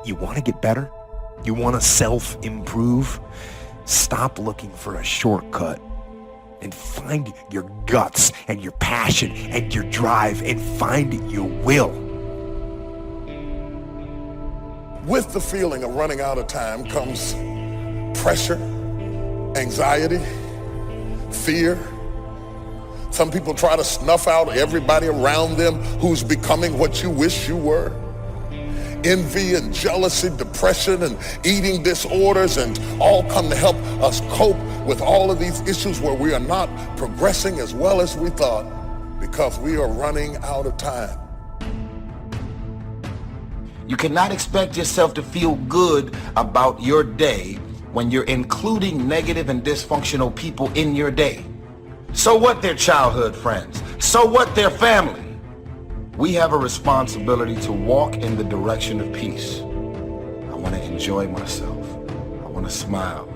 You want to get better? You want to self-improve? Stop looking for a shortcut and find your guts and your passion and your drive and find your will. With the feeling of running out of time comes pressure, anxiety, fear. Some people try to snuff out everybody around them who's becoming what you wish you were. Envy and jealousy, depression and eating disorders, and all come to help us cope with all of these issues where we are not progressing as well as we thought because we are running out of time. You cannot expect yourself to feel good about your day when you're including negative and dysfunctional people in your day. So what their childhood friends? So what their family? We have a responsibility to walk in the direction of peace. I want to enjoy myself. I want to smile.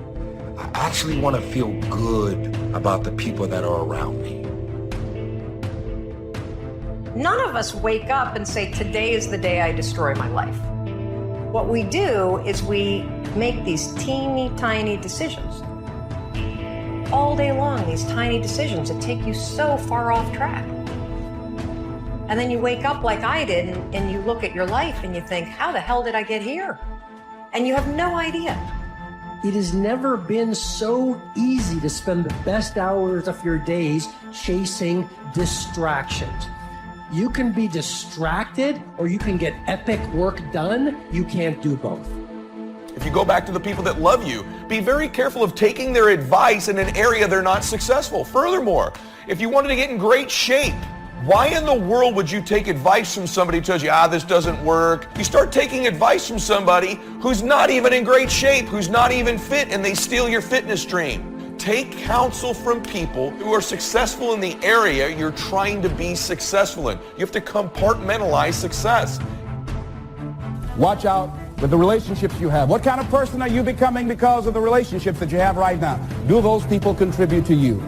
I actually want to feel good about the people that are around me. None of us wake up and say, today is the day I destroy my life. What we do is we make these teeny tiny decisions. All day long, these tiny decisions that take you so far off track. And then you wake up like I did and you look at your life and you think, how the hell did I get here? And you have no idea. It has never been so easy to spend the best hours of your days chasing distractions. You can be distracted or you can get epic work done. You can't do both. If you go back to the people that love you, be very careful of taking their advice in an area they're not successful. Furthermore, if you wanted to get in great shape, why in the world would you take advice from somebody who tells you, this doesn't work? You start taking advice from somebody who's not even in great shape, who's not even fit, and they steal your fitness dream. Take counsel from people who are successful in the area you're trying to be successful in. You have to compartmentalize success. Watch out with the relationships you have. What kind of person are you becoming because of the relationships that you have right now? Do those people contribute to you?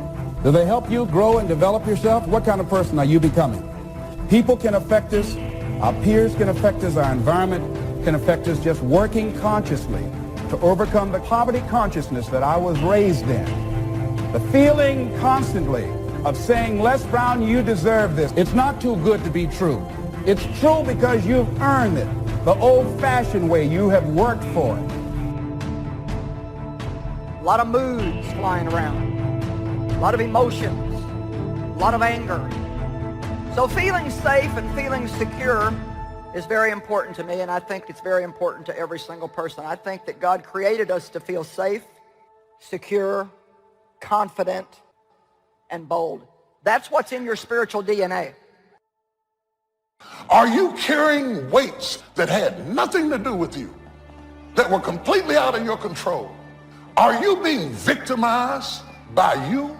Do they help you grow and develop yourself? What kind of person are you becoming? People can affect us. Our peers can affect us. Our environment can affect us. Just working consciously to overcome the poverty consciousness that I was raised in. The feeling constantly of saying, Les Brown, you deserve this. It's not too good to be true. It's true because you've earned it. The old-fashioned way, you have worked for it. A lot of moods flying around. A lot of emotions. A lot of anger. So feeling safe and feeling secure is very important to me, and I think it's very important to every single person. I think that God created us to feel safe, secure, confident, and bold. That's what's in your spiritual DNA. Are you carrying weights that had nothing to do with you, that were completely out of your control? Are you being victimized by you?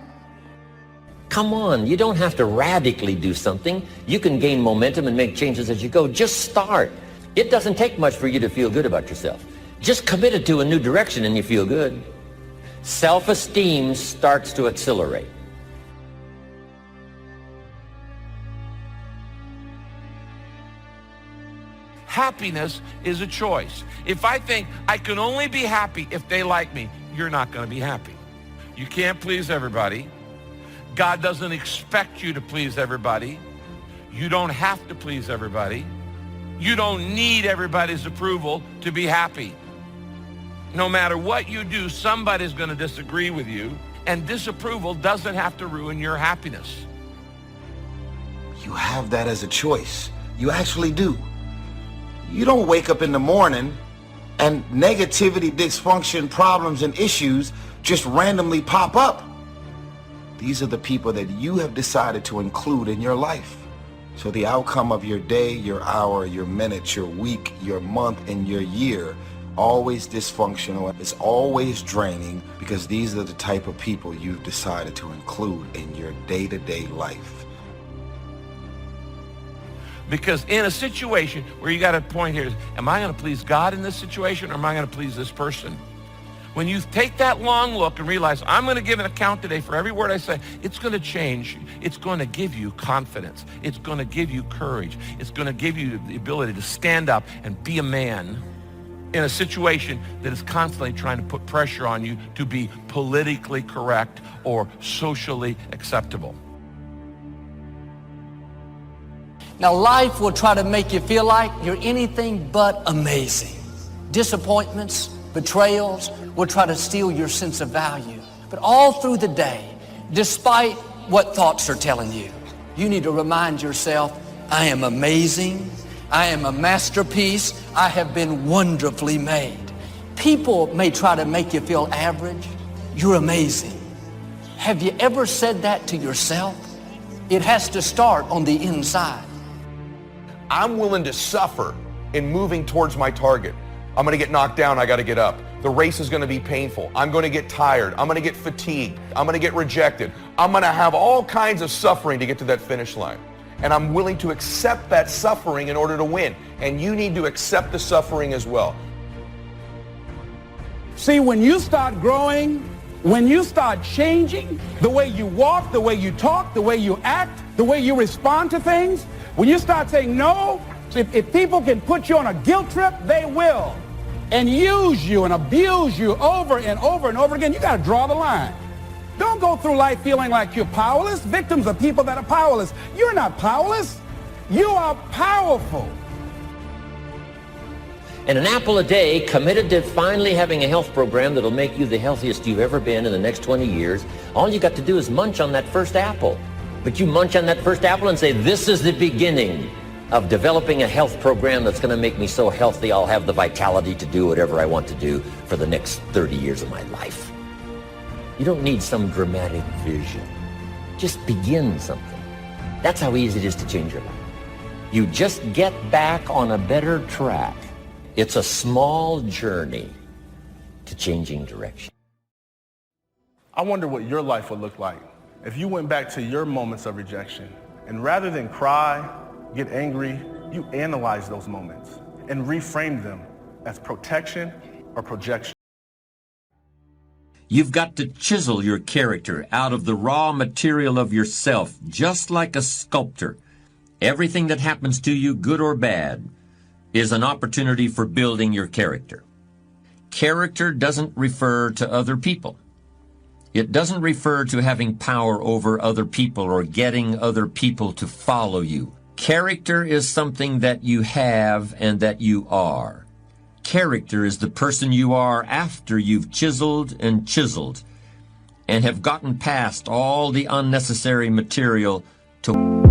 Come on, you don't have to radically do something. You can gain momentum and make changes as you go. Just start. It doesn't take much for you to feel good about yourself. Just commit it to a new direction and you feel good. Self-esteem starts to accelerate. Happiness is a choice. If I think I can only be happy if they like me, you're not going to be happy. You can't please everybody. God doesn't expect you to please everybody. You don't have to please everybody. You don't need everybody's approval to be happy. No matter what you do, somebody's going to disagree with you, and disapproval doesn't have to ruin your happiness. You have that as a choice. You actually do. You don't wake up in the morning and negativity, dysfunction, problems, and issues just randomly pop up. These are the people that you have decided to include in your life. So the outcome of your day, your hour, your minute, your week, your month, and your year, always dysfunctional. It's always draining because these are the type of people you've decided to include in your day-to-day life. Because in a situation where you got a point here, am I going to please God in this situation, or am I going to please this person? When you take that long look and realize, I'm going to give an account today for every word I say, it's going to change. It's going to give you confidence. It's going to give you courage. It's going to give you the ability to stand up and be a man in a situation that is constantly trying to put pressure on you to be politically correct or socially acceptable. Now, life will try to make you feel like you're anything but amazing. Disappointments, betrayals will try to steal your sense of value. But all through the day, despite what thoughts are telling you, you need to remind yourself, I am amazing. I am a masterpiece. I have been wonderfully made. People may try to make you feel average. You're amazing. Have you ever said that to yourself? It has to start on the inside. I'm willing to suffer in moving towards my target. I'm going to get knocked down. I got to get up. The race is going to be painful. I'm going to get tired. I'm going to get fatigued. I'm going to get rejected. I'm going to have all kinds of suffering to get to that finish line. And I'm willing to accept that suffering in order to win. And you need to accept the suffering as well. See, when you start growing, when you start changing the way you walk, the way you talk, the way you act, the way you respond to things, when you start saying no, if people can put you on a guilt trip, they will. And use you and abuse you over and over and over again. You got to draw the line. Don't go through life feeling like you're powerless. Victims are people that are powerless. You're not powerless. You are powerful. And an apple a day, committed to finally having a health program that'll make you the healthiest you've ever been in the next 20 years, all you got to do is munch on that first apple. But you munch on that first apple and say, this is the beginning of developing a health program that's going to make me so healthy I'll have the vitality to do whatever I want to do for the next 30 years of my life. You don't need some dramatic vision. Just begin something. That's how easy it is to change your life. You just get back on a better track. It's a small journey to changing direction. I wonder what your life would look like if you went back to your moments of rejection, and rather than cry, get angry, you analyze those moments and reframe them as protection or projection. You've got to chisel your character out of the raw material of yourself, just like a sculptor. Everything that happens to you, good or bad, is an opportunity for building your character. Character doesn't refer to other people. It doesn't refer to having power over other people or getting other people to follow you. Character is something that you have and that you are. Character is the person you are after you've chiseled and have gotten past all the unnecessary material to...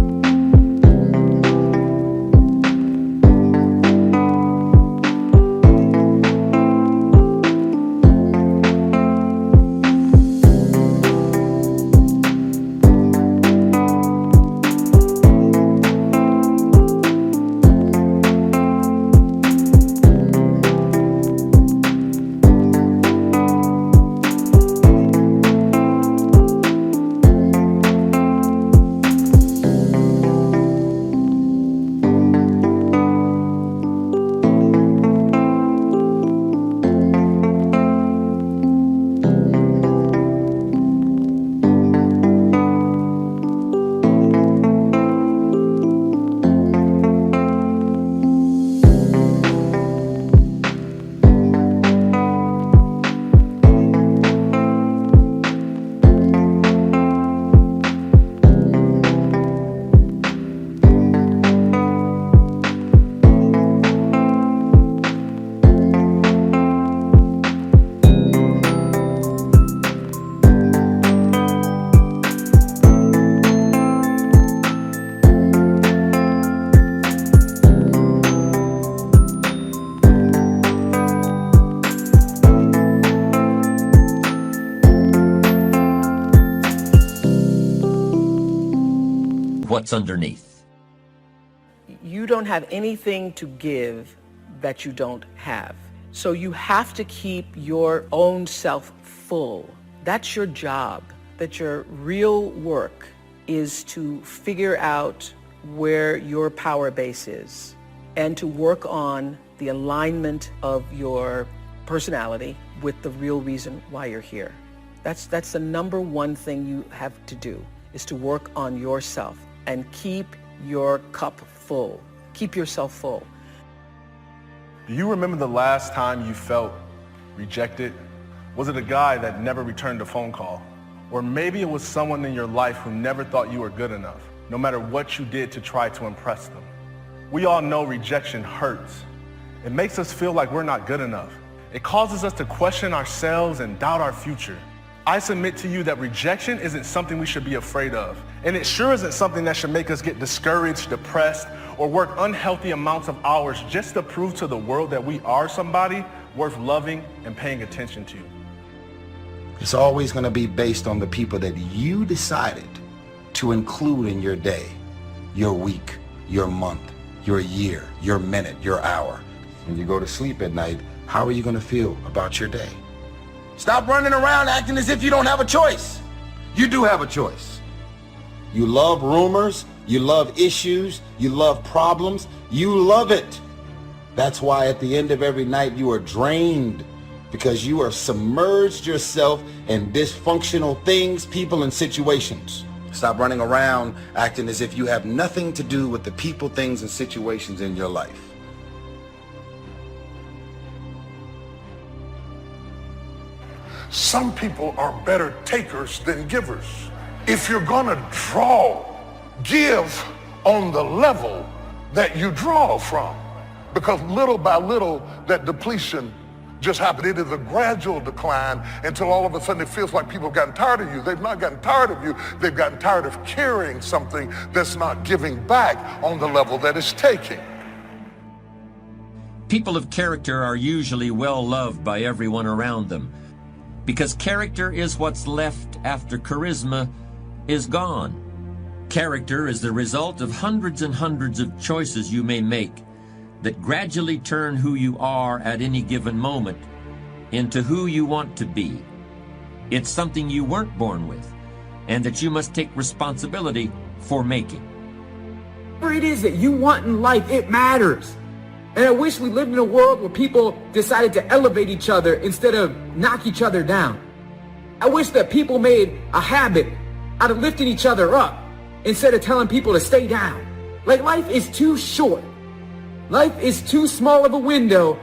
what's underneath. You don't have anything to give that you don't have. So you have to keep your own self full. That's your job. That your real work is to figure out where your power base is and to work on the alignment of your personality with the real reason why you're here. That's the number one thing you have to do, is to work on yourself and keep your cup full. Keep yourself full. Do you remember the last time you felt rejected? Was it a guy that never returned a phone call? Or maybe it was someone in your life who never thought you were good enough, no matter what you did to try to impress them. We all know rejection hurts. It makes us feel like we're not good enough. It causes us to question ourselves and doubt our future. I submit to you that rejection isn't something we should be afraid of. And it sure isn't something that should make us get discouraged, depressed, or work unhealthy amounts of hours just to prove to the world that we are somebody worth loving and paying attention to. It's always going to be based on the people that you decided to include in your day, your week, your month, your year, your minute, your hour. When you go to sleep at night, how are you going to feel about your day? Stop running around acting as if you don't have a choice. You do have a choice. You love rumors, you love issues, you love problems, you love it. That's why at the end of every night you are drained, because you are submerged yourself in dysfunctional things, people, and situations. Stop running around acting as if you have nothing to do with the people, things, and situations in your life. Some people are better takers than givers. If you're gonna draw, give on the level that you draw from. Because little by little, that depletion just happened. It is a gradual decline until all of a sudden it feels like people have gotten tired of you. They've not gotten tired of you. They've gotten tired of carrying something that's not giving back on the level that it's taking. People of character are usually well loved by everyone around them, because character is what's left after charisma is gone. Character is the result of hundreds and hundreds of choices you may make that gradually turn who you are at any given moment into who you want to be. It's something you weren't born with, and that you must take responsibility for making. Whatever it is that you want in life, it matters. And I wish we lived in a world where people decided to elevate each other instead of knock each other down. I wish that people made a habit out of lifting each other up instead of telling people to stay down. Like, life is too short. Life is too small of a window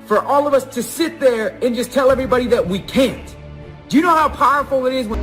for all of us to sit there and just tell everybody that we can't. Do you know how powerful it is when...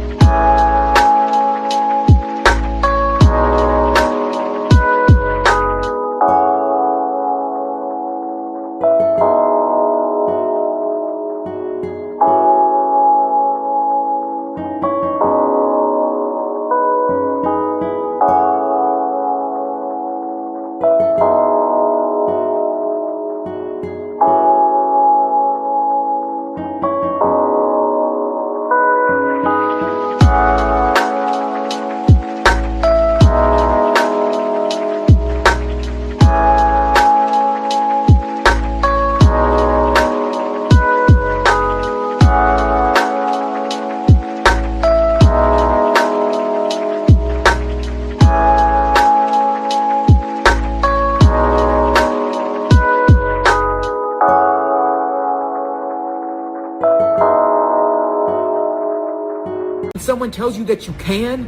someone tells you that you can,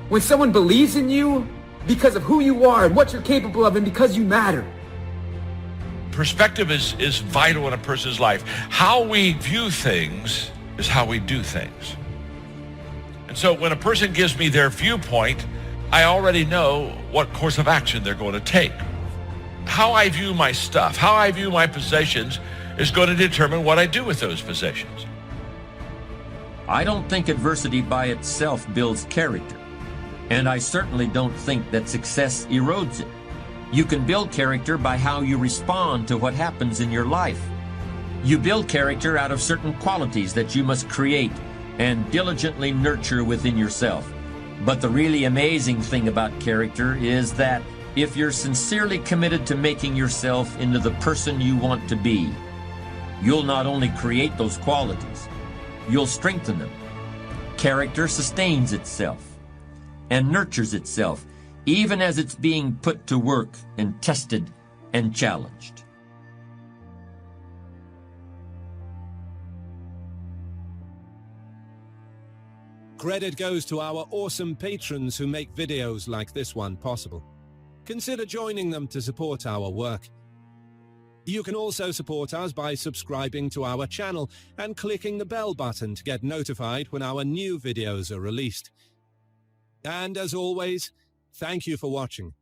when someone believes in you because of who you are and what you're capable of and because you matter. Perspective is vital in a person's life. How we view things is how we do things. And so when a person gives me their viewpoint, I already know what course of action they're going to take. How I view my stuff, how I view my possessions is going to determine what I do with those possessions. I don't think adversity by itself builds character, and I certainly don't think that success erodes it. You can build character by how you respond to what happens in your life. You build character out of certain qualities that you must create and diligently nurture within yourself. But the really amazing thing about character is that if you're sincerely committed to making yourself into the person you want to be, you'll not only create those qualities, you'll strengthen them. Character sustains itself and nurtures itself, even as it's being put to work and tested and challenged. Credit goes to our awesome patrons who make videos like this one possible. Consider joining them to support our work. You can also support us by subscribing to our channel and clicking the bell button to get notified when our new videos are released. And as always, thank you for watching.